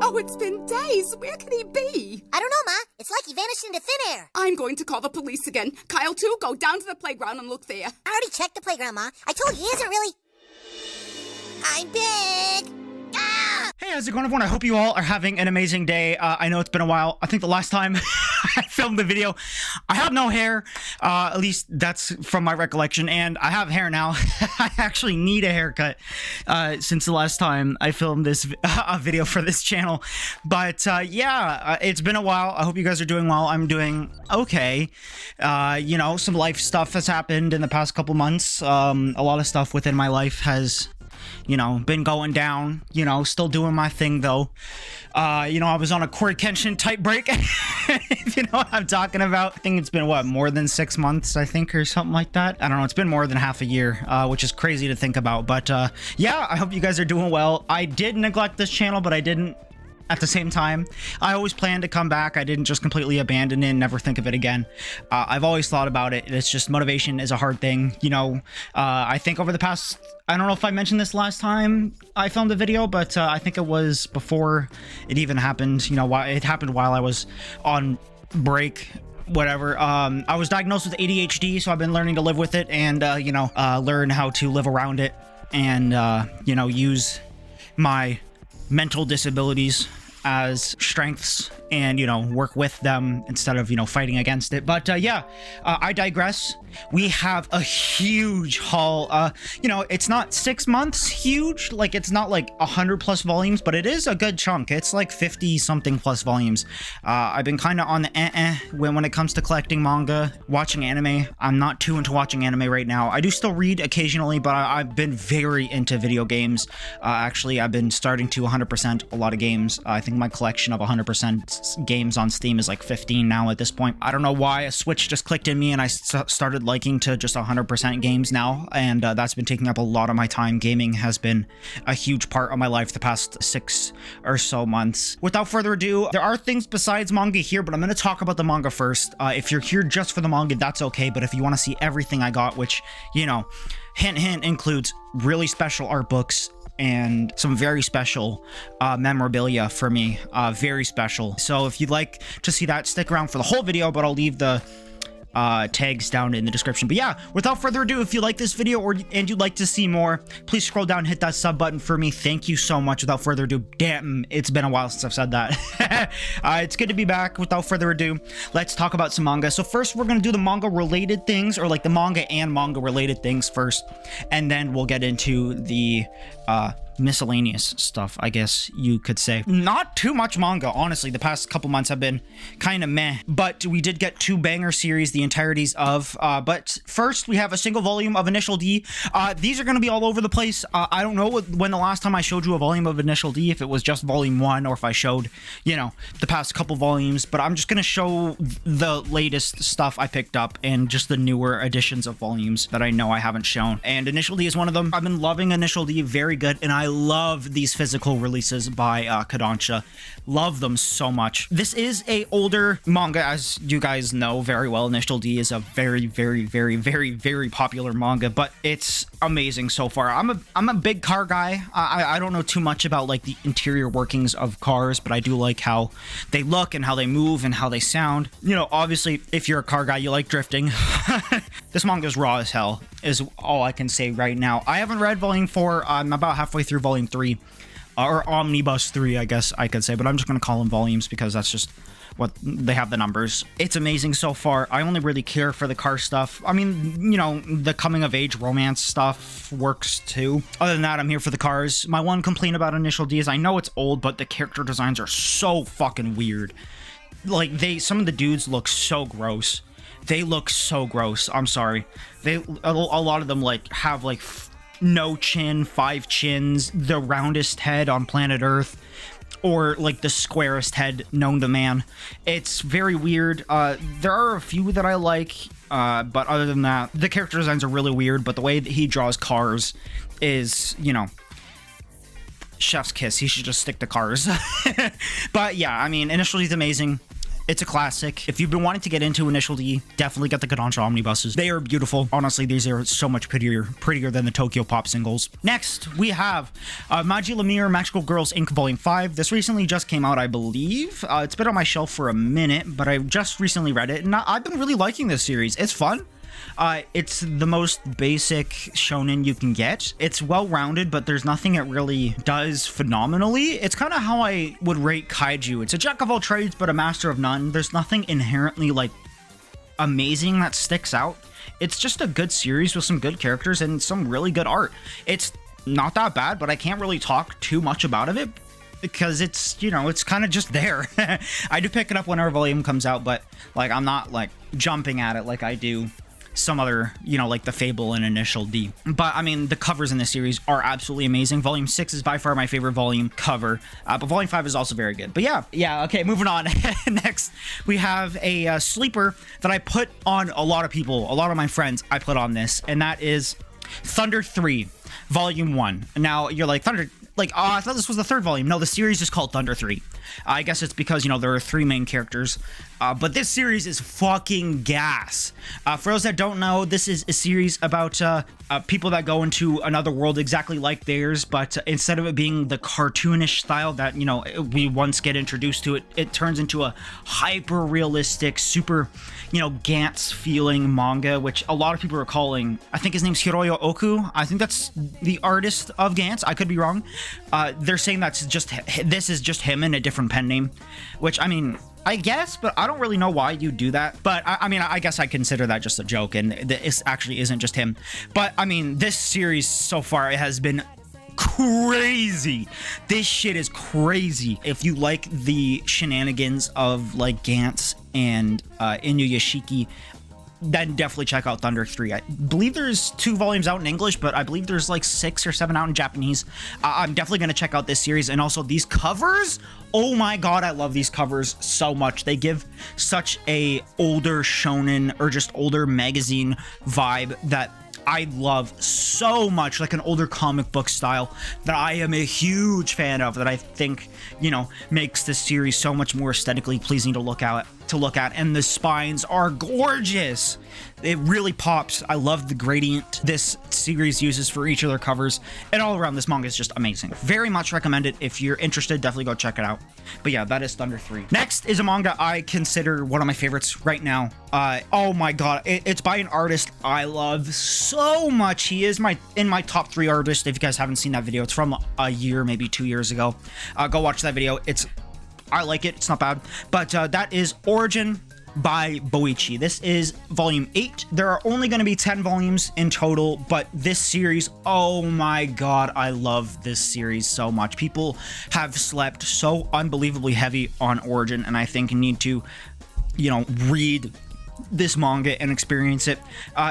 Oh, it's been days. Where can he be? I don't know, Ma. It's like he vanished into thin air. I'm going to call the police again. Kyle, too, go down to the playground and look there. I already checked the playground, Ma. I told you he isn't really... I'm big! Ah! Hey, how's it going, everyone? I hope you all are having an amazing day. I know it's been a while. I think the last time I filmed the video, I had no hair. At least that's from my recollection. And I have hair now. I actually need a haircut since the last time I filmed this video for this channel. But yeah, it's been a while. I hope you guys are doing well. I'm doing okay. You know, some life stuff has happened in the past couple months. A lot of stuff within my life has... you know, been going down, you know, still doing my thing though. You know, I was on a coryxkenshin type break, if you know what I'm talking about. I think it's been, what, more than 6 months, I think, or something like that. I don't know, it's been more than half a year, which is crazy to think about. But yeah, I hope you guys are doing well. I did neglect this channel, but I didn't at the same time. I always planned to come back. I didn't just completely abandon it and never think of it again. I've always thought about it. It's just motivation is a hard thing. You know, I think over the past... I don't know if I mentioned this last time I filmed a video, but I think it was before it even happened. You know, it happened while I was on break, whatever. I was diagnosed with ADHD, so I've been learning to live with it and, you know, learn how to live around it and, you know, use my mental disabilities as strengths and, you know, work with them instead of, you know, fighting against it. But yeah, I digress. We have a huge haul. You know, it's not 6 months huge, like it's not like 100+ volumes, but it is a good chunk. It's like 50 something plus volumes. I've been kind of on the when it comes to collecting manga, watching anime. I'm not too into watching anime right now. I do still read occasionally, but I've been very into video games. Actually, I've been starting to 100% a lot of games. I think my collection of 100% games on Steam is like 15 now at this point. I don't know why a switch just clicked in me and I started liking to just 100% games now, and that's been taking up a lot of my time. Gaming has been a huge part of my life the past 6 or so months. Without further ado, there are things besides manga here, but I'm going to talk about the manga first. If you're here just for the manga, that's okay, but if you want to see everything I got, which, you know, hint hint, includes really special art books and some very special memorabilia for me, very special. So if you'd like to see that, stick around for the whole video, but I'll leave the tags down in the description. But yeah, without further ado, if you like this video and you'd like to see more, please scroll down and hit that sub button for me. Thank you so much. Without further ado, damn, it's been a while since I've said that. It's good to be back. Without further ado, let's talk about some manga. So first, we're going to do the manga related things, or like the manga and manga related things first, and then we'll get into the miscellaneous stuff, I guess you could say. Not too much manga, honestly. The past couple months have been kind of meh, but we did get 2 banger series, the entireties of, but first we have a single volume of Initial D. These are going to be all over the place. I don't know when the last time I showed you a volume of Initial D, if it was just volume 1 or if I showed, you know, the past couple volumes, but I'm just going to show the latest stuff I picked up and just the newer editions of volumes that I know I haven't shown. And Initial D is one of them. I've been loving Initial D, very good, and I love these physical releases by Kodansha. Love them so much. This is a older manga, as you guys know very well. Initial D is a very, very, very, very, very popular manga, but it's amazing so far. I'm a big car guy. I don't know too much about like the interior workings of cars, but I do like how they look and how they move and how they sound. You know, obviously, if you're a car guy, you like drifting. This manga is raw as hell, is all I can say right now. I haven't read volume 4. I'm about halfway through volume 3, or Omnibus 3, I guess I could say, but I'm just going to call them volumes because that's just what they have the numbers. It's amazing so far. I only really care for the car stuff. I mean, you know, the coming of age romance stuff works too. Other than that, I'm here for the cars. My one complaint about Initial D is I know it's old, but the character designs are so fucking weird. Like, some of the dudes look so gross. They look so gross. I'm sorry. A lot of them like have like no chin, 5 chins, the roundest head on planet Earth, or like the squarest head known to man. It's very weird. There are a few that I like, but other than that, the character designs are really weird, but the way that he draws cars is, you know, chef's kiss. He should just stick to cars. But yeah, I mean, Initially is amazing. It's a classic. If you've been wanting to get into Initial D, definitely get the Kodansha omnibuses. They are beautiful. Honestly, these are so much prettier than the Tokyo Pop singles. Next, we have Maji Lemire Magical Girls Inc. Volume 5. This recently just came out, I believe. It's been on my shelf for a minute, but I just recently read it, and I've been really liking this series. It's fun. It's the most basic shonen you can get. It's well-rounded, but there's nothing it really does phenomenally. It's kind of how I would rate Kaiju. It's a jack of all trades, but a master of none. There's nothing inherently, like, amazing that sticks out. It's just a good series with some good characters and some really good art. It's not that bad, but I can't really talk too much about it because it's, you know, it's kind of just there. I do pick it up whenever volume comes out, but, like, I'm not, like, jumping at it like I do some other, you know, like the Fable and Initial D. But I mean, the covers in this series are absolutely amazing. Volume 6 is by far my favorite volume cover, but Volume 5 is also very good. But yeah, okay, moving on. Next, we have a sleeper that I put on a lot of people, a lot of my friends I put on this, and that is Thunder 3, Volume 1. Now, you're like, Thunder, like, oh, I thought this was the third volume. No, the series is called Thunder 3. I guess it's because, you know, there are 3 main characters. But this series is fucking gas. For those that don't know, this is a series about people that go into another world exactly like theirs, but instead of it being the cartoonish style that, you know, we once get introduced to, it turns into a hyper-realistic, super, you know, Gantz feeling manga, which a lot of people are calling, I think his name's Hiroyo Oku. I think that's the artist of Gantz. I could be wrong. They're saying this is just him in a different pen name, which, I mean, I guess, but I don't really know why you do that. But I mean, I guess I consider that just a joke, and this actually isn't just him. But I mean, this series so far, it has been crazy. This shit is crazy. If you like the shenanigans of like Gantz and Inuyashiki, then definitely check out Thunder 3. I believe there's 2 volumes out in English, but I believe there's like 6 or 7 out in Japanese. I'm definitely going to check out this series, and also these covers. Oh my god, I love these covers so much. They give such a older shonen or just older magazine vibe that I love so much, like an older comic book style that I am a huge fan of, that I think, you know, makes this series so much more aesthetically pleasing to look at, and the spines are gorgeous. It really pops. I love the gradient this series uses for each of their covers, and all around this manga is just amazing. Very much recommend it. If you're interested, definitely go check it out. But yeah, that is Thunder 3. Next is a manga I consider one of my favorites right now. Oh my god, it's by an artist I love so much. He is in my top 3 artists. If you guys haven't seen that video, it's from a year, maybe 2 years ago. Go watch that video. I like it. It's not bad. But that is Origin by Boichi. This is volume 8. There are only going to be 10 volumes in total, but this series, oh my god, I love this series so much. People have slept so unbelievably heavy on Origin, and I think need to, you know, read this manga and experience it.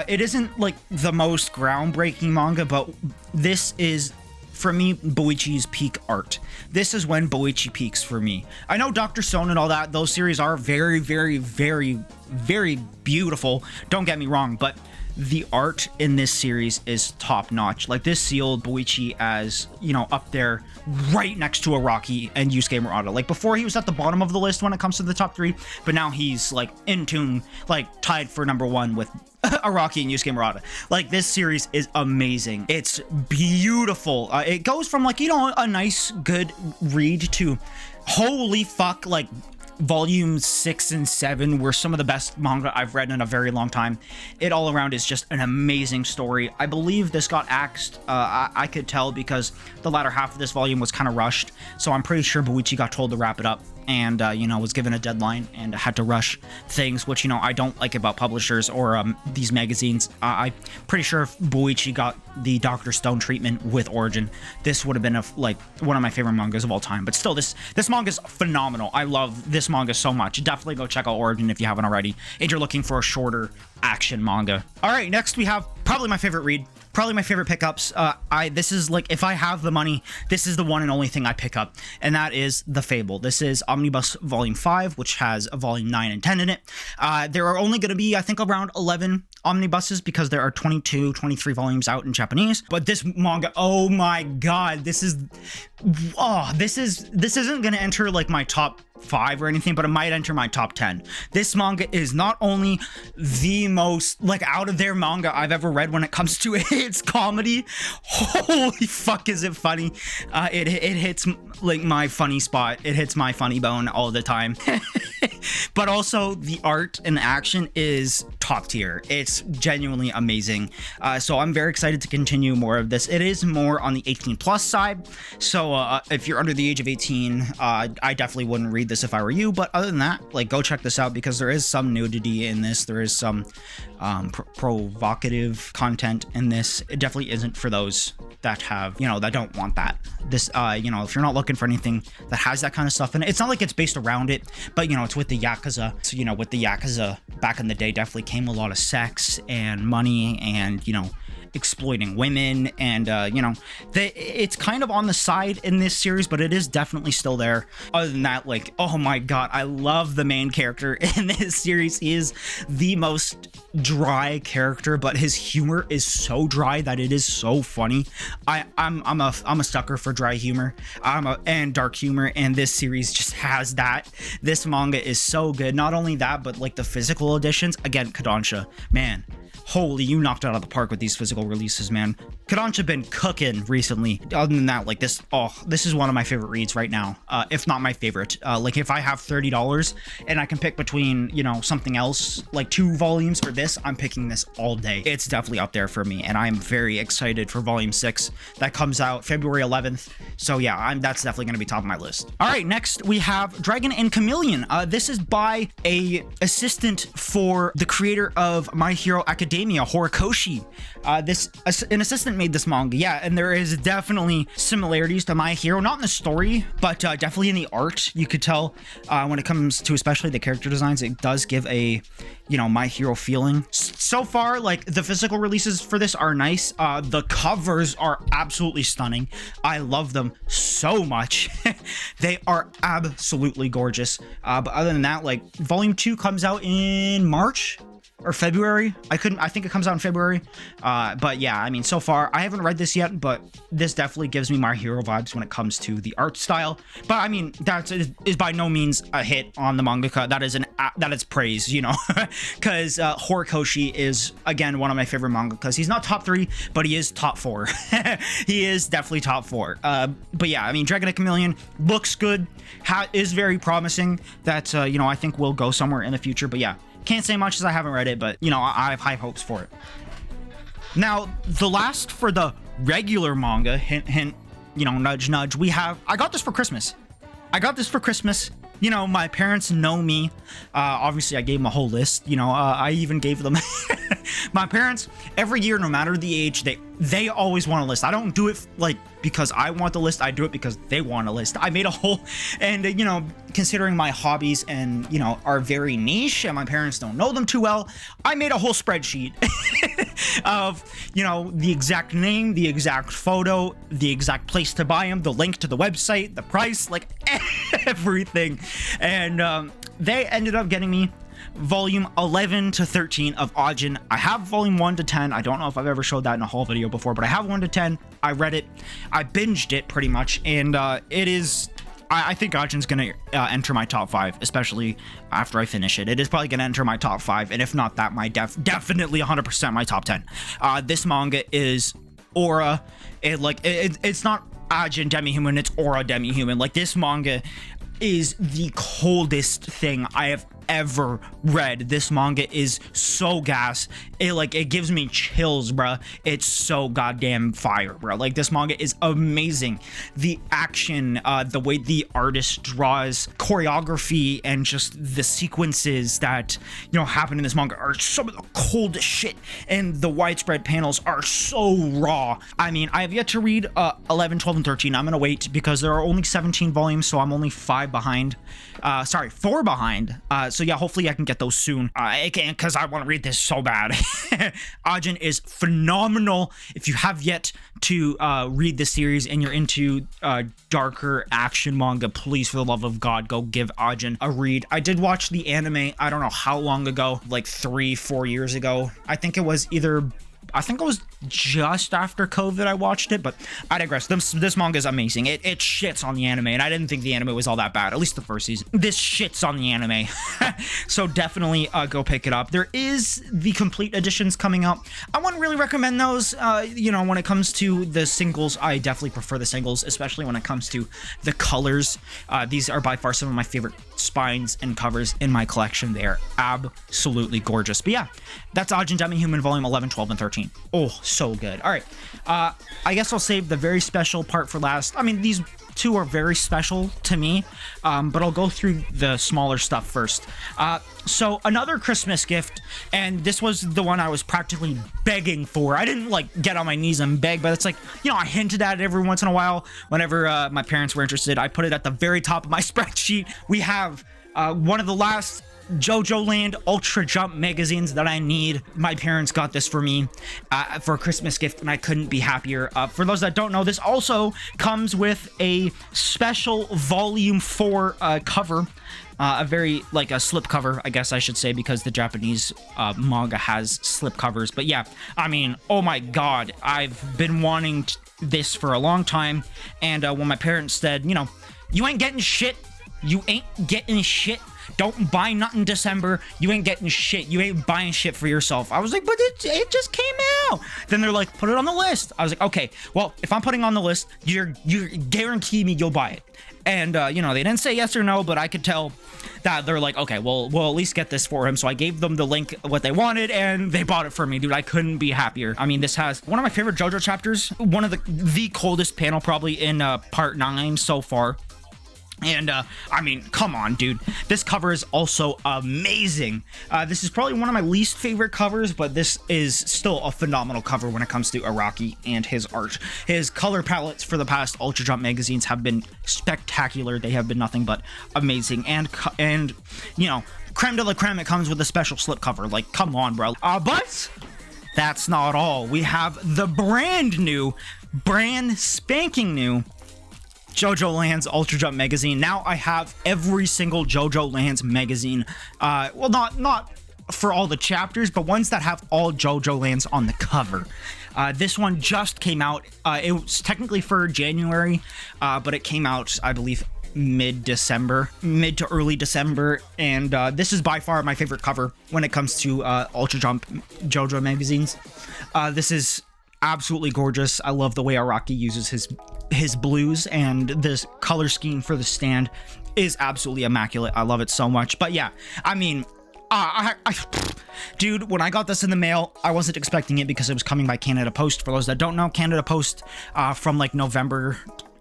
It isn't like the most groundbreaking manga, but this is, for me, Boichi's peak art. This is when Boichi peaks for me. I know Dr. Stone and all that, those series are very, very, very, very beautiful. Don't get me wrong, but the art in this series is top notch. Like, this sealed Boichi as, you know, up there right next to Araki and Yusuke Murata. Like, before he was at the bottom of the list when it comes to the top 3, but now he's like in tune, like tied for number 1 with Araki and Yusuke Murata. Like, this series is amazing. It's beautiful. It goes from, like, you know, a nice, good read to holy fuck, like, volumes 6 and 7 were some of the best manga I've read in a very long time. It all around is just an amazing story. I believe this got axed. I could tell because the latter half of this volume was kind of rushed, so I'm pretty sure Boichi got told to wrap it up and, you know, was given a deadline and had to rush things, which, you know, I don't like about publishers or these magazines. I'm pretty sure if Boichi got the Dr. Stone treatment with Origin, this would have been like one of my favorite mangas of all time. But still, this manga is phenomenal. I love this manga so much. Definitely go check out Origin if you haven't already, if you're looking for a shorter action manga. All right, next we have probably my favorite read. Probably my favorite pickups. This is like, if I have the money, this is the one and only thing I pick up, and that is The Fable. This is Omnibus Volume 5, which has a Volume 9 and 10 in it. There are only going to be, I think, around 11 omnibuses because there are 22, 23 volumes out in Japanese. But this manga, oh my god, this isn't going to enter like my top 5 or anything, but it might enter my top 10. This manga is not only the most like out of there manga I've ever read when it comes to its comedy. Holy fuck, is it funny? It hits like my funny spot. It hits my funny bone all the time. But also the art and the action is top tier. It's genuinely amazing. So I'm very excited to continue more of this. It is more on the 18 plus side. So if you're under the age of 18, I definitely wouldn't read this if I were you. But other than that, like, go check this out because there is some nudity in this. There is some provocative content in this. It definitely isn't for those that have, you know, that don't want that. This, you know, if you're not looking for anything that has that kind of stuff in it, it's not like it's based around it, but, you know, it's with the Yakuza. So, you know, with the Yakuza back in the day, definitely came a lot of sex and money and, you know, exploiting women, and you know, it's kind of on the side in this series, but it is definitely still there. Other than that, like, oh my god, I love the main character in this series. He is the most dry character, but his humor is so dry that it is so funny. I'm a sucker for dry humor and dark humor, and this series just has that. This manga is so good. Not only that, but like the physical editions, again, Kodansha, man, holy, you knocked it out of the park with these physical releases, man. Kodansha been cooking recently. Other than that, like, this is one of my favorite reads right now, if not my favorite. Like, if I have $30 and I can pick between, you know, something else, like 2 volumes or this, I'm picking this all day. It's definitely up there for me, and I'm very excited for volume 6 that comes out February 11th. So yeah, that's definitely going to be top of my list. All right, next we have Dragon and Chameleon. This is by a assistant for the creator of My Hero Academia, Horikoshi. An assistant made this manga, yeah, and there is definitely similarities to My Hero, not in the story, but definitely in the art. You could tell when it comes to especially the character designs, it does give a, you know, My Hero feeling. So far, like, the physical releases for this are nice. The covers are absolutely stunning. I love them so much. They are absolutely gorgeous. But other than that, like, volume 2 comes out in March or February. I think it comes out in February. But yeah, I mean, so far I haven't read this yet, but this definitely gives me My Hero vibes when it comes to the art style. But I mean, that is by no means a hit on the mangaka. That is praise, you know, because Horikoshi is, again, one of my favorite mangakas. He's not top 3, but he is top 4. He is definitely top 4. But yeah, I mean, Dragon and Chameleon looks good, is very promising. That you know, I think will go somewhere in the future. But yeah, can't say much as I haven't read it, but, you know, I have high hopes for it. Now, the last for the regular manga, hint, hint, you know, nudge, nudge, I got this for Christmas. You know, my parents know me. Obviously, I gave them a whole list. You know, I even gave them... My parents, every year, no matter the age, they always want a list. I don't do it, like, because I want the list. I do it because they want a list. I made a whole... And, you know, considering my hobbies and, you know, are very niche and my parents don't know them too well, I made a whole spreadsheet of, you know, the exact name, the exact photo, the exact place to buy them, the link to the website, the price, like, everything. And they ended up getting me volume 11 to 13 of Ajin. I have volume 1 to 10. I don't know if I've ever showed that in a haul video before, but I have 1 to 10. I read it. I binged it pretty much, and it is... I think Ajin's gonna enter my top 5, especially after I finish it. It is probably gonna enter my top 5, and if not that, my definitely 100% my top 10. This manga is Aura. It's not Ajin Demi-Human, it's Aura Demi-Human. Like, this manga is the coldest thing I have ever read. This manga is so gas. It gives me chills, bruh. It's so goddamn fire, bruh. Like, this manga is amazing. The action, the way the artist draws, choreography, and just the sequences that, you know, happen in this manga are some of the coldest shit, and the widespread panels are so raw. I mean, I have yet to read 11, 12, and 13. I'm gonna wait because there are only 17 volumes, so I'm only 4 behind. So yeah, hopefully I can get those soon. I can't, because I want to read this so bad. Ajin is phenomenal. If you have yet to read this series and you're into darker action manga, please, for the love of God, go give Ajin a read. I did watch the anime, I don't know how long ago, like 3-4 years ago. I think it was either I think it was just after COVID I watched it, but I digress. This manga is amazing. It shits on the anime, and I didn't think the anime was all that bad, at least the first season. This shits on the anime. So definitely go pick it up. There is the complete editions coming up. I wouldn't really recommend those. You know, when it comes to the singles, I definitely prefer the singles, especially when it comes to the colors. These are by far some of my favorite spines and covers in my collection. They are absolutely gorgeous. But yeah, that's Ajin Demi-Human Volume 11, 12, and 13. Oh, so good. All right. I guess I'll save the very special part for last. I mean, these two are very special to me, but I'll go through the smaller stuff first. So another Christmas gift, and this was the one I was practically begging for. I didn't like get on my knees and beg, but it's like, you know, I hinted at it every once in a while whenever my parents were interested. I put it at the very top of my spreadsheet. We have one of the last JoJo Land Ultra Jump magazines that I need. My parents got this for me for a Christmas gift, and I couldn't be happier. For those that don't know, this also comes with a special Volume 4 cover. A very, like, a slip cover, I guess I should say, because the Japanese manga has slip covers. But yeah, I mean, oh my god, I've been wanting this for a long time, and when my parents said, you know, you ain't getting shit, you ain't getting shit, don't buy nothing December, you ain't getting shit, you ain't buying shit for yourself. I was like, but it just came out. Then they're like, put it on the list. I was like, okay, well, if I'm putting on the list, you guarantee me you'll buy it. And you know, they didn't say yes or no, but I could tell that they're like, okay, well, we'll at least get this for him. So I gave them the link, what they wanted, and they bought it for me, dude. I couldn't be happier. I mean, this has one of my favorite JoJo chapters, one of the coldest panel probably in part 9 so far. And I mean, come on, dude, this cover is also amazing. This is probably one of my least favorite covers, but this is still a phenomenal cover when it comes to Araki and his art. His color palettes for the past Ultra Jump magazines have been spectacular. They have been nothing but amazing, and you know, creme de la creme, it comes with a special slip cover. Like, come on, bro. But that's not all. We have the brand spanking new JoJo Lands Ultra Jump magazine. Now I have every single JoJo Lands magazine. Well, not for all the chapters, but ones that have all JoJo Lands on the cover. This one just came out. It was technically for January, but it came out, I believe, mid to early December, and this is by far my favorite cover when it comes to Ultra Jump JoJo magazines. This is absolutely gorgeous. I love the way Araki uses his blues, and this color scheme for the stand is absolutely immaculate. I love it so much. But yeah, I mean, dude, when I got this in the mail, I wasn't expecting it because it was coming by Canada Post. For those that don't know, Canada Post from like November,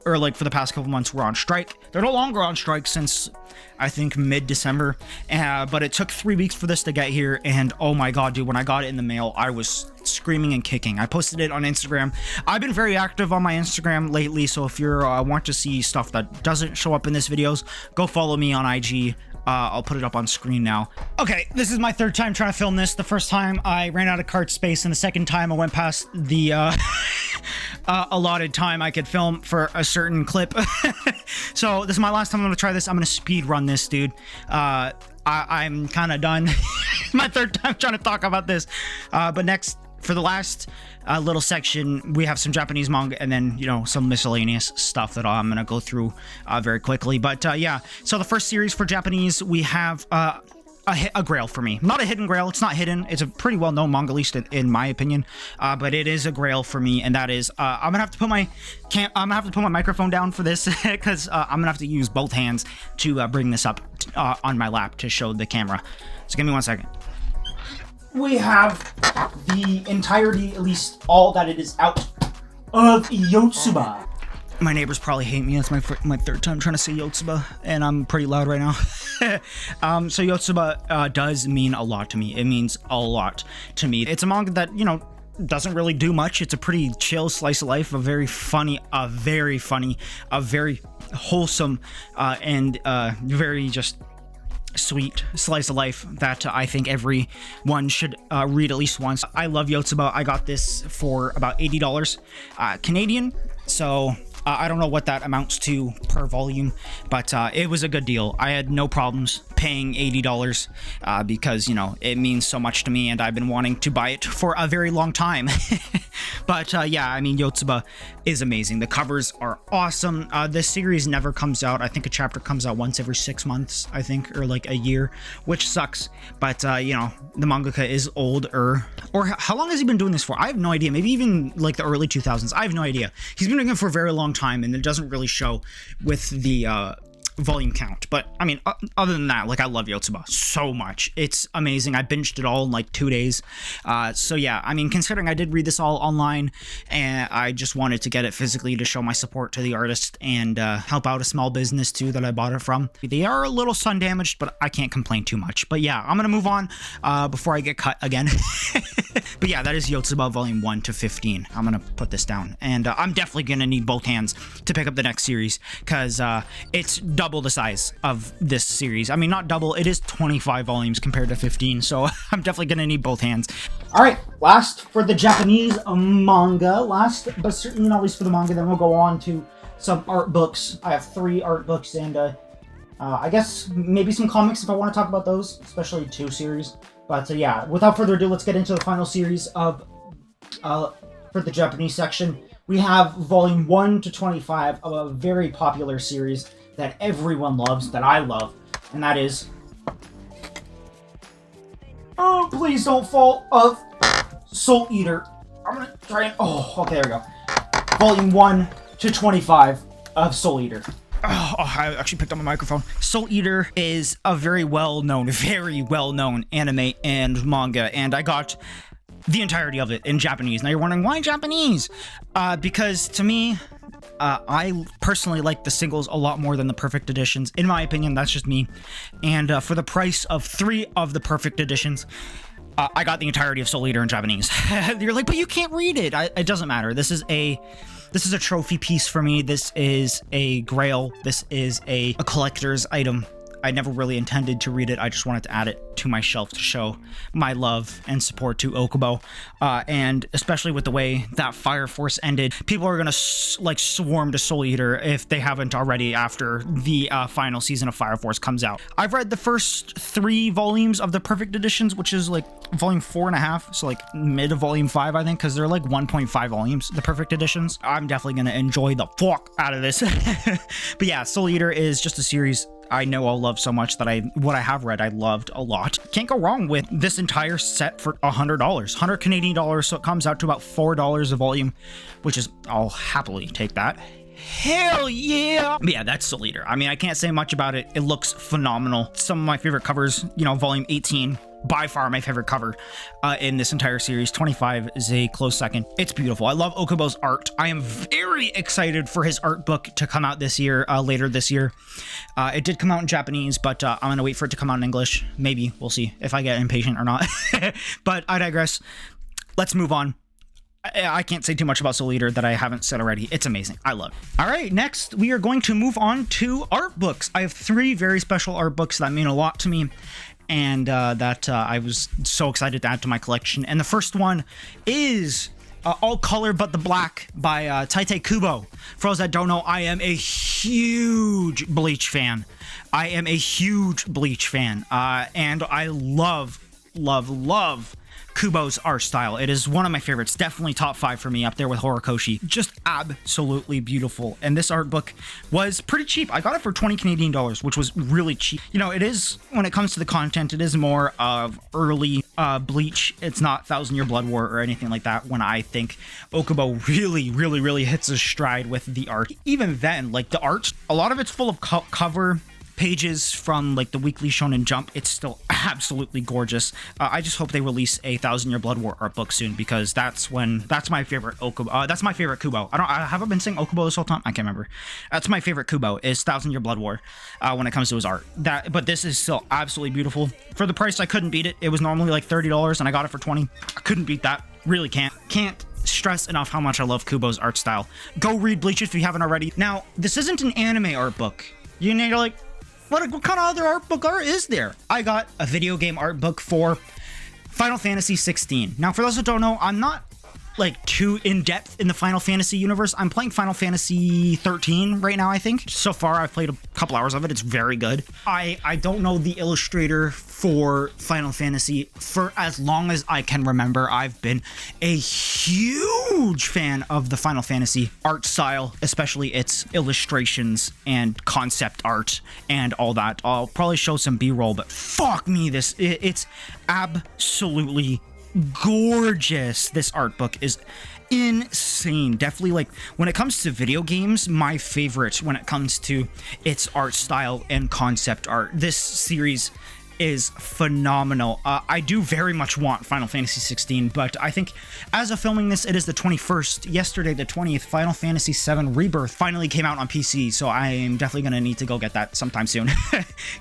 or like for the past couple months, were on strike. They're no longer on strike since I think mid-December, but it took 3 weeks for this to get here, and oh my god, dude, when I got it in the mail, I was screaming and kicking. I posted it on Instagram. I've been very active on my Instagram lately, so if you want to see stuff that doesn't show up in this videos, go follow me on IG. I'll put it up on screen now. Okay, this is my third time trying to film this. The first time I ran out of cart space, and the second time I went past the allotted time I could film for a certain clip. So this is my last time I'm gonna try this. I'm gonna speed run this, dude. I'm kind of done. My third time trying to talk about this. But next, for the last little section, we have some Japanese manga, and then, you know, some miscellaneous stuff that I'm gonna go through very quickly. But yeah, so the first series for Japanese, we have a grail for me. Not a hidden grail. It's not hidden. It's a pretty well-known manga, at least in my opinion. But it is a grail for me, and that is I'm gonna have to put my microphone down for this because I'm gonna have to use both hands to bring this up on my lap to show the camera. So give me 1 second. We have the entirety, at least all that it is out of Yotsuba. My neighbors probably hate me. That's my third time trying to say Yotsuba, and I'm pretty loud right now. So Yotsuba does mean a lot to me. It means a lot to me. It's a manga that, you know, doesn't really do much. It's a pretty chill slice of life, a very funny, a very wholesome, and very just sweet slice of life that I think everyone should read at least once. I love Yotsuba. I got this for about $80 Canadian, so I don't know what that amounts to per volume, but it was a good deal. I had no problems paying $80 because, you know, it means so much to me and I've been wanting to buy it for a very long time. But yeah, I mean, Yotsuba is amazing. The covers are awesome. This series never comes out. I think a chapter comes out once every 6 months, I think, or like a year, which sucks. But, you know, the mangaka is older. Or how long has he been doing this for? I have no idea. Maybe even like the early 2000s. I have no idea. He's been doing it for a very long time, and it doesn't really show with the volume count. But I mean, other than that, like, I love Yotsuba so much. It's amazing. I binged it all in like 2 days. So yeah, I mean, considering I did read this all online and I just wanted to get it physically to show my support to the artist and help out a small business too that I bought it from. They are a little sun damaged, but I can't complain too much. But yeah, I'm gonna move on before I get cut again. But yeah, that is Yotsuba volume 1 to 15. I'm gonna put this down, and I'm definitely gonna need both hands to pick up the next series, because it's double the size of this series. I mean, not double, it is 25 volumes compared to 15, so I'm definitely gonna need both hands. All right, last for the Japanese manga, last but certainly not least for the manga, then we'll go on to some art books. I have 3 art books, and I guess maybe some comics if I want to talk about those, especially 2 series. But yeah, without further ado, let's get into the final series of for the Japanese section. We have volume 1 to 25 of a very popular series that everyone loves, that I love, and that is... Oh, please don't fall, of Soul Eater. I'm gonna try and... Oh, okay, there we go. Volume 1 to 25 of Soul Eater. Oh, I actually picked up my microphone. Soul Eater is a very well-known anime and manga, and I got the entirety of it in Japanese. Now you're wondering, why Japanese? Because to me, I personally like the singles a lot more than the perfect editions. In my opinion, that's just me. And for the price of 3 of the perfect editions, I got the entirety of Soul Eater in Japanese. You're like, but you can't read it. It doesn't matter. This is a trophy piece for me. This is a grail. This is a collector's item. I never really intended to read it. I just wanted to add it to my shelf to show my love and support to Okubo. And especially with the way that Fire Force ended, people are gonna like swarm to Soul Eater if they haven't already after the final season of Fire Force comes out. I've read the first 3 volumes of the perfect editions, which is like volume 4.5, so like mid of volume 5, I think, because they're like 1.5 volumes, the perfect editions. I'm definitely gonna enjoy the fuck out of this. But yeah, Soul Eater is just a series I know I'll love so much that what I have read, I loved a lot. Can't go wrong with this entire set for $100, 100 Canadian dollars, so it comes out to about $4 a volume, which is, I'll happily take that. Hell yeah! But yeah, that's Soul Eater. I mean, I can't say much about it. It looks phenomenal. Some of my favorite covers, you know, volume 18, by far my favorite cover in this entire series. 25 is a close second. It's beautiful. I love Okubo's art. I am very excited for his art book to come out this year, later this year. It did come out in Japanese, but I'm gonna wait for it to come out in English. Maybe. We'll see if I get impatient or not. But I digress. Let's move on. I can't say too much about Soul Eater that I haven't said already. It's amazing. I love it. All right, next we are going to move on to art books. I have 3 very special art books that mean a lot to me, and that I was so excited to add to my collection. And the first one is All Color But the Black by Tite Kubo. For those that don't know, I am a huge Bleach fan. And I love Kubo's art style. It is one of my favorites, definitely top 5 for me, up there with Horikoshi. Just absolutely beautiful. And this art book was pretty cheap. I got it for 20 Canadian dollars, which was really cheap. You know, it is, when it comes to the content, it is more of early Bleach. It's not 1,000 Year Blood War or anything like that, when I think Okubo really hits a stride with the art. Even then, like, the art, a lot of it's full of cover pages from like the Weekly Shonen Jump. It's still absolutely gorgeous. I just hope they release a 1,000 Year Blood War art book soon, because that's my favorite Okubo. That's my favorite Kubo. I haven't been saying Okubo this whole time. I can't remember. That's my favorite Kubo, is 1,000 Year Blood War when it comes to his art. But this is still absolutely beautiful. For the price, I couldn't beat it. It was normally like $30 and I got it for 20. I couldn't beat that. Really can't stress enough how much I love Kubo's art style. Go read Bleach if you haven't already. Now, this isn't an anime art book. You're like, what kind of other art book is there? I got a video game art book for Final Fantasy 16. Now, for those who don't know, I'm not like too in depth in the Final Fantasy universe. I'm playing Final Fantasy 13 right now, I think. So far, I've played a couple hours of it. It's very good. I don't know the illustrator for Final Fantasy for as long as I can remember. I've been a huge fan of the Final Fantasy art style, especially its illustrations and concept art and all that. I'll probably show some B-roll, but fuck me, it's absolutely gorgeous. This art book is insane. Definitely, like, when it comes to video games, my favorite when it comes to its art style and concept art. This series is phenomenal. I do very much want Final Fantasy 16, but I think as of filming this, it is the 21st. Yesterday, the 20th, Final Fantasy 7 Rebirth finally came out on PC, so I am definitely going to need to go get that sometime soon,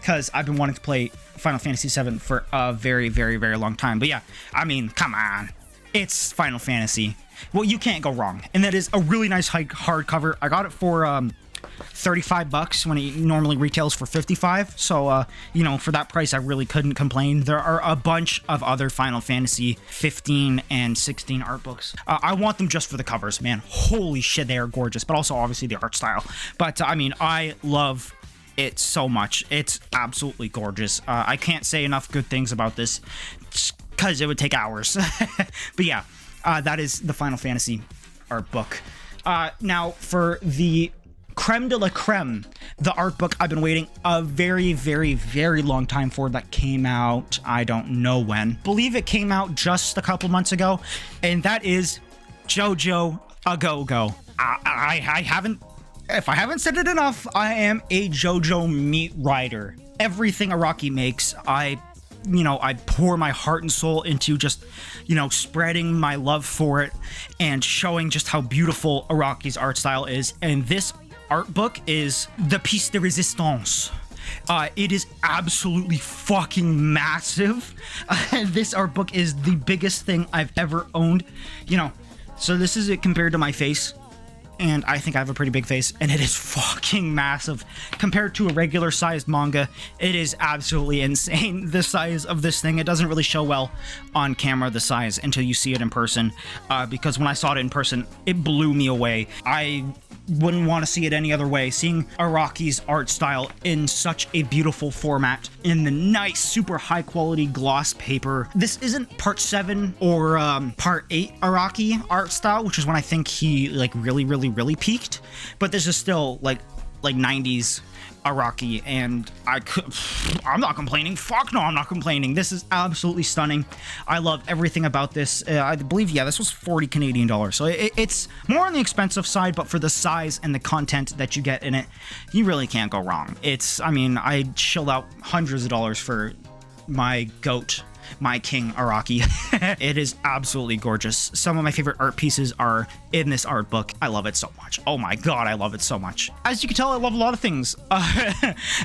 because I've been wanting to play Final Fantasy 7 for a very, very, very long time. But yeah, I mean, come on. It's Final Fantasy. Well, you can't go wrong. And that is a really nice hardcover. I got it for $35 when it normally retails for $55. So, you know, for that price, I really couldn't complain. There are a bunch of other Final Fantasy 15 and 16 art books. I want them just for the covers, man. Holy shit, they are gorgeous. But also, obviously, the art style. But, I mean, I love it so much. It's absolutely gorgeous. I can't say enough good things about this because it would take hours. But yeah, that is the Final Fantasy art book. Now, for the creme de la creme, the art book I've been waiting a very, very, very long time for, that came out, I don't know when. Believe it came out just a couple months ago, and that is JoJo A Go-Go. I haven't, if I haven't said it enough, I am a JoJo meat rider. Everything Araki makes, I pour my heart and soul into just, spreading my love for it and showing just how beautiful Araki's art style is. And this art book is the piece de resistance. It is absolutely fucking massive. This art book is the biggest thing I've ever owned. So this is it compared to my face. And I think I have a pretty big face, and it is fucking massive. Compared to a regular sized manga, it is absolutely insane, the size of this thing. It doesn't really show well on camera, the size, until you see it in person, because when I saw it in person, it blew me away. I wouldn't want to see it any other way. Seeing Araki's art style in such a beautiful format, in the nice, super high quality gloss paper. This isn't part 7 or part 8 Araki art style, which is when I think he really peaked, but this is still like 90s Araki, and I'm not complaining. Fuck no, I'm not complaining. This is absolutely stunning. I love everything about this. I believe, yeah, this was 40 Canadian dollars, so it's more on the expensive side, but for the size and the content that you get in it, you really can't go wrong. I shelled out hundreds of dollars for my goat, my king Araki. It is absolutely gorgeous. Some of my favorite art pieces are in this art book. I love it so much. Oh my god, I love it so much. As you can tell, I love a lot of things.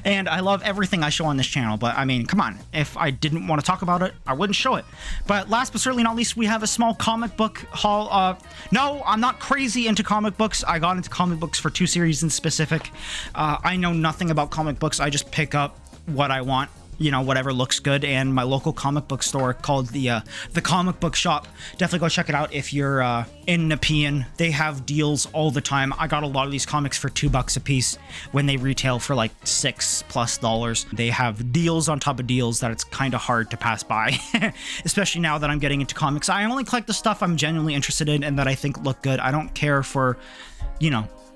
And I love everything I show on this channel, but I mean, come on. If I didn't want to talk about it, I wouldn't show it. But last but certainly not least, we have a small comic book haul. No, I'm not crazy into comic books. I got into comic books for 2 series in specific. I know nothing about comic books. I just pick up what I want, whatever looks good. And my local comic book store called the Comic Book Shop, definitely go check it out if you're in Nepean. They have deals all the time. I got a lot of these comics for $2 a piece when they retail for like $6+. They have deals on top of deals that it's kind of hard to pass by, especially now that I'm getting into comics. I only collect the stuff I'm genuinely interested in and that I think look good. I don't care for,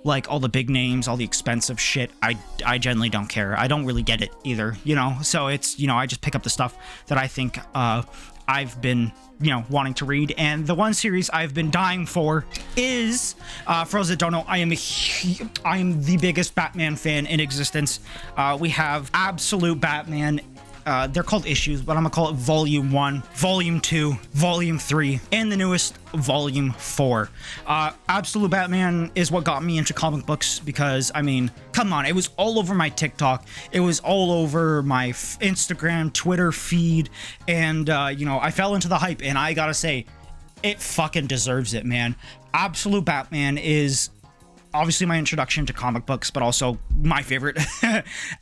like all the big names, all the expensive shit. I generally don't care. I don't really get it either, so it's, I just pick up the stuff that I think I've been, wanting to read. And the one series I've been dying for is, for those that don't know, I am the biggest Batman fan in existence. We have Absolute Batman. They're called issues, but I'm gonna call it Volume 1, Volume 2, Volume 3, and the newest Volume 4. Absolute Batman is what got me into comic books because, come on, it was all over my TikTok. It was all over my Instagram, Twitter feed, and, I fell into the hype, and I gotta say, it fucking deserves it, man. Absolute Batman is obviously my introduction to comic books, but also my favorite.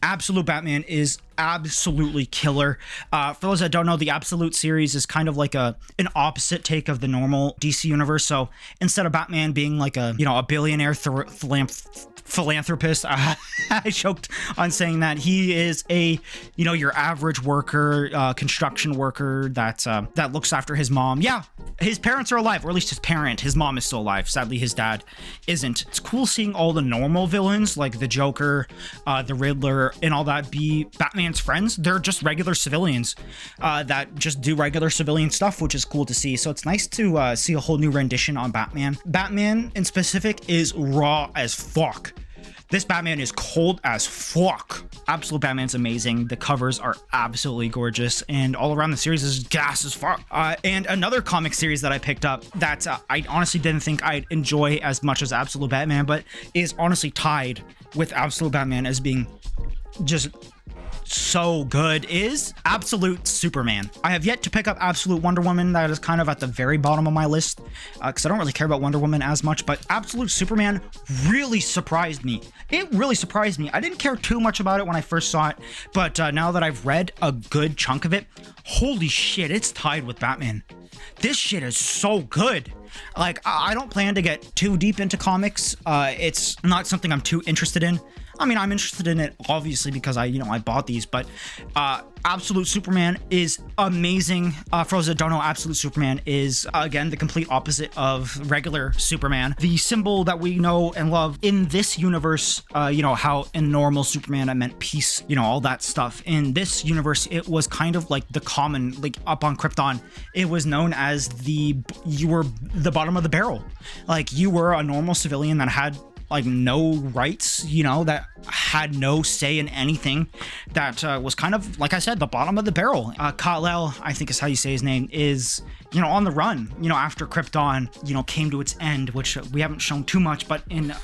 Absolute Batman is absolutely killer. For those that don't know, the Absolute series is kind of like an opposite take of the normal DC universe. So instead of Batman being like a billionaire philanthropist, I choked on saying that, he is a your average worker, construction worker that looks after his mom. Yeah, his parents are alive, or at least his mom is still alive. Sadly, his dad isn't. It's cool seeing all the normal villains like the Joker, the Riddler, and all that be Batman's friends. They're just regular civilians that just do regular civilian stuff, which is cool to see. So it's nice to see a whole new rendition on Batman. Batman in specific is raw as fuck. This Batman is cold as fuck. Absolute Batman's amazing. The covers are absolutely gorgeous, and all around the series is gas as fuck. And another comic series that I picked up that I honestly didn't think I'd enjoy as much as Absolute Batman, but is honestly tied with Absolute Batman as being just so good, is Absolute Superman. I have yet to pick up Absolute Wonder Woman. That is kind of at the very bottom of my list because I don't really care about Wonder Woman as much, but Absolute Superman really surprised me. It really surprised me. I didn't care too much about it when I first saw it, but now that I've read a good chunk of it, holy shit, it's tied with Batman. This shit is so good. Like, I don't plan to get too deep into comics. It's not something I'm too interested in. I mean, I'm interested in it obviously because I bought these, but Absolute Superman is amazing. For those that don't know, Absolute Superman is again the complete opposite of regular Superman. The symbol that we know and love in this universe, how in normal Superman I meant peace, all that stuff. In this universe, it was kind of like the common, like up on Krypton, it was known as you were the bottom of the barrel. Like, you were a normal civilian that had like no rights, that had no say in anything, that was kind of, like I said, the bottom of the barrel. Kal-El, I think is how you say his name, is, on the run, after Krypton, came to its end, which we haven't shown too much, but in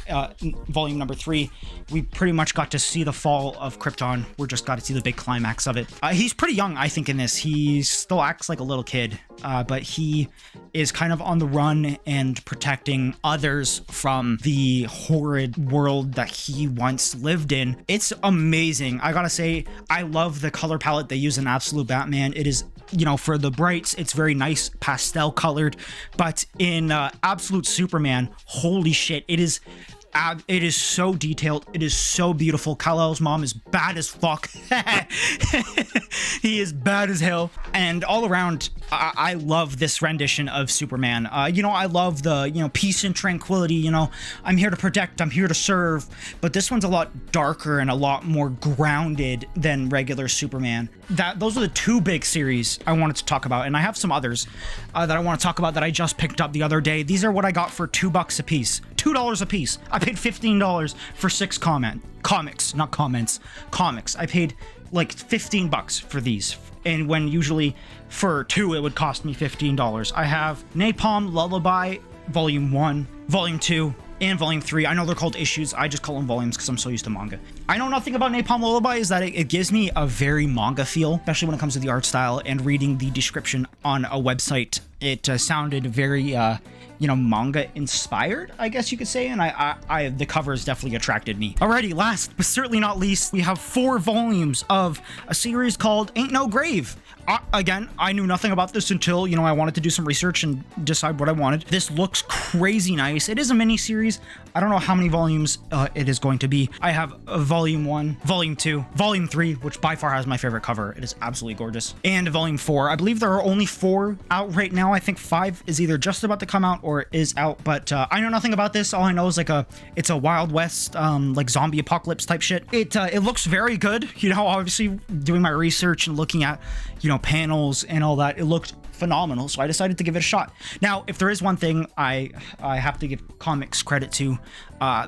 volume number 3, we pretty much got to see the fall of Krypton. We just got to see the big climax of it. He's pretty young, I think, in this. He still acts like a little kid, but he is kind of on the run and protecting others from the horrid world that he once lived in. It's amazing. I gotta say, I love the color palette they use in Absolute Batman. It is, for the brights, it's very nice pastel colored, but in Absolute Superman, holy shit, it is so detailed. It is so beautiful. Kal-El's mom is bad as fuck. He is bad as hell. And all around, I love this rendition of Superman. I love the, peace and tranquility. I'm here to protect, I'm here to serve. But this one's a lot darker and a lot more grounded than regular Superman. Those are the two big series I wanted to talk about. And I have some others that I want to talk about that I just picked up the other day. These are what I got for $2 a piece. $2 a piece. I paid $15 for 6 comics. I paid like $15 for these, and when usually for 2 it would cost me $15. I have Napalm Lullaby Volume 1, Volume 2, and Volume 3. I know they're called issues. I just call them volumes because I'm so used to manga. I know nothing about Napalm Lullaby is that it gives me a very manga feel, especially when it comes to the art style, and reading the description on a website, it sounded very manga inspired, I guess you could say, and I the covers definitely attracted me. Alrighty, last but certainly not least, we have 4 volumes of a series called Ain't No Grave. Again, I knew nothing about this until, I wanted to do some research and decide what I wanted. This looks crazy nice. It is a mini series. I don't know how many volumes it is going to be. I have Volume 1, Volume 2, Volume 3, which by far has my favorite cover. It is absolutely gorgeous. And Volume 4. I believe there are only 4 out right now. I think 5 is either just about to come out or is out, but I know nothing about this. All I know is it's a Wild West, like zombie apocalypse type shit. It looks very good. Obviously doing my research and looking at, panels and all that, it looked phenomenal, so I decided to give it a shot. Now, if there is one thing I have to give comics credit to,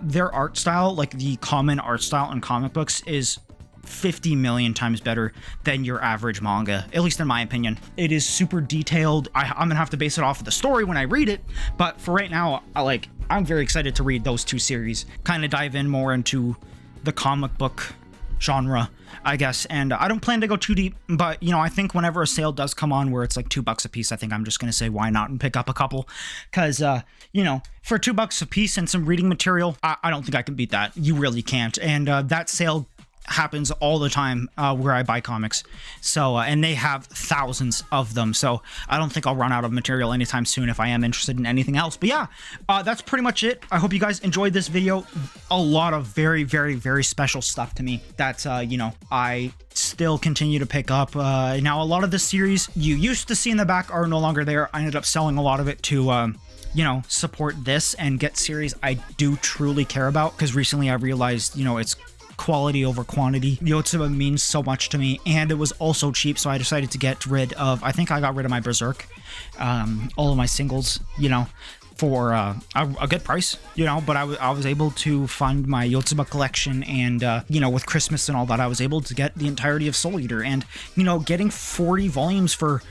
their art style, like the common art style in comic books, is 50 million times better than your average manga, at least in my opinion. It is super detailed. I'm gonna have to base it off of the story when I read it, but for right now, I'm very excited to read those 2 series, kind of dive in more into the comic book genre, I guess. And I don't plan to go too deep, but you know, I think whenever a sale does come on where it's like $2 a piece, I think I'm just gonna say why not and pick up a couple, because you know, for $2 a piece and some reading material, I don't think I can beat that. You really can't. And that sale happens all the time where I buy comics, so and they have thousands of them, so I don't think I'll run out of material anytime soon if I am interested in anything else. But yeah, that's pretty much it. I hope you guys enjoyed this video. A lot of very, very, very special stuff to me that you know, I still continue to pick up. Now a lot of the series you used to see in the back are no longer there. I ended up selling a lot of it to you know, support this and get series I do truly care about, because recently I realized, you know, it's quality over quantity. Yotsuba means so much to me, and it was also cheap, so I decided to get rid of, I think I got rid of my Berserk, all of my singles, you know, for a good price, you know, but I was able to fund my Yotsuba collection, and you know, with Christmas and all that, I was able to get the entirety of Soul Eater, and you know, getting 40 volumes for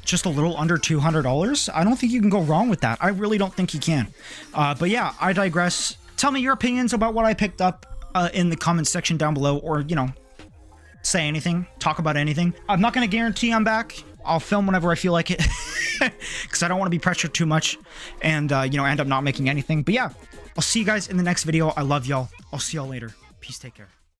just a little under $200, I don't think you can go wrong with that. I really don't think you can. But yeah, I digress. Tell me your opinions about what I picked up in the comments section down below, or you know, say anything, talk about anything. I'm not going to guarantee I'm back. I'll film whenever I feel like it, because I don't want to be pressured too much and you know, end up not making anything. But yeah, I'll see you guys in the next video. I love y'all. I'll see y'all later. Peace, take care.